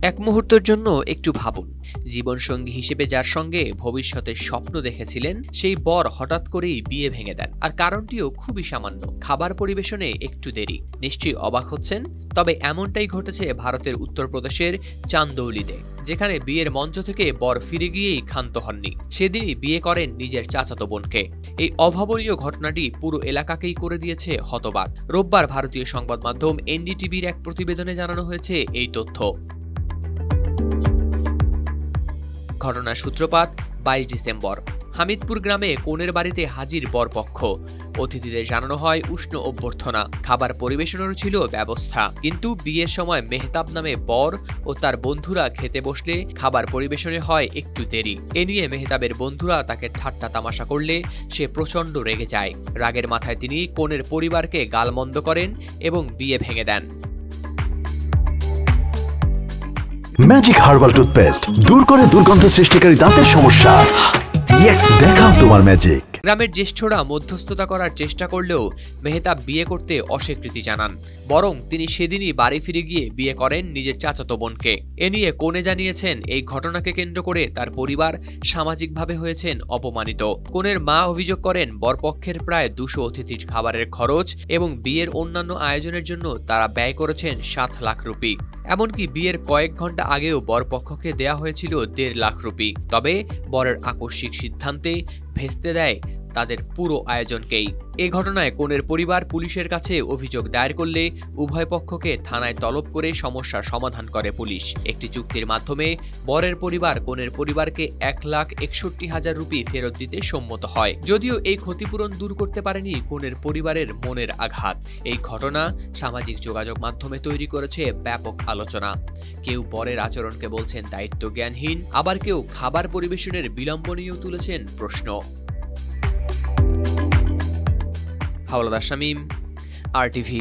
এক মুহূর্তের জন্য একটু ভাবুন, জীবনসঙ্গী হিসেবে যার সঙ্গে ভবিষ্যতের স্বপ্ন দেখেছিলেন সেই বর হঠাৎ করেই বিয়ে ভেঙে দেন। আর কারণটিও খুবই সামান্য, খাবার পরিবেশনে একটু দেরি। নিশ্চয়ই অবাক হচ্ছেন, তবে এমনটাই ঘটেছে ভারতের উত্তরপ্রদেশের চান্দৌলিতে, যেখানে বিয়ের মঞ্চ থেকে বর ফিরে গিয়েই ক্ষান্ত হননি। সেদিনই বিয়ে করেন নিজের চাচাতো বোনকে। এই অভাবনীয় ঘটনাটি পুরো এলাকাকেই করে দিয়েছে হতবাক। রোববার ভারতীয় সংবাদ মাধ্যম এনডিটিভির এক প্রতিবেদনে জানানো হয়েছে এই তথ্য। ঘটনার সূত্রপাত 22 ডিসেম্বর। হামিদপুর গ্রামে কনের বাড়িতে হাজির বরপক্ষ। অতিথিদের জানানো হয় উষ্ণ অভ্যর্থনা, খাবার পরিবেশনেরও ছিল ব্যবস্থা। কিন্তু বিয়ের সময় মেহতাব নামে বর ও তার বন্ধুরা খেতে বসলে খাবার পরিবেশনে হয় একটু দেরি। এ নিয়ে মেহতাবের বন্ধুরা তাকে ঠাট্টা তামাশা করলে সে প্রচণ্ড রেগে যায়। রাগের মাথায় তিনি কনের পরিবারকে গালমন্দ করেন এবং বিয়ে ভেঙে দেন। ম্যাজিক হার্বাল টুথপেস্ট দূর করে দুর্গন্ধ সৃষ্টিকারী দাঁতের সমস্যা। দেখাও তোমার ম্যাজিক। গ্রামের জ্যেষ্ঠরা মধ্যস্থতা করার চেষ্টা করলেও মেহতাব বিয়ে করতে অস্বীকৃতি জানান। বরং তিনি সেদিনই বাড়ি ফিরে গিয়ে বিয়ে করেন নিজের চাচাতো বোনকে। এ নিয়ে কনে জানিয়েছেন, এই ঘটনাকে কেন্দ্র করে তার পরিবার সামাজিকভাবে হয়েছেন অপমানিত। কনের মা অভিযোগ করেন, বরপক্ষের প্রায় 200 অতিথির খাবারের খরচ এবং বিয়ের অন্যান্য আয়োজনের জন্য তারা ব্যয় করেছেন 7 লাখ রুপি। এমনকি বিয়ের কয়েক ঘন্টা আগেও বরপক্ষকে দেয়া হয়েছিল 1.5 লাখ রুপি। তবে বরের আকস্মিক সিদ্ধান্তে ভেস্তে দেয় তাদের পুরো আয়োজনকেই। এ ঘটনায় কনের পরিবার পুলিশের কাছে অভিযোগ দায়ের করলে উভয় পক্ষকে থানায় তলব করে সমস্যার সমাধান করে পুলিশ। একটি চুক্তির মাধ্যমে বরের পরিবার কনের পরিবারকে 1,61,000 রুপি ফেরত দিতে সম্মত হয়। যদিও এই ক্ষতিপূরণ দূর করতে পারেনি কনের পরিবারের মনের আঘাত। এই ঘটনা সামাজিক যোগাযোগ মাধ্যমে তৈরি করেছে ব্যাপক আলোচনা। কেউ বরের আচরণকে বলছেন দায়িত্ব জ্ঞানহীন, আবার কেউ খাবার পরিবেশনের বিলম্ব নিয়েও তুলেছেন প্রশ্ন। হাওলাদার শামীম, RTV।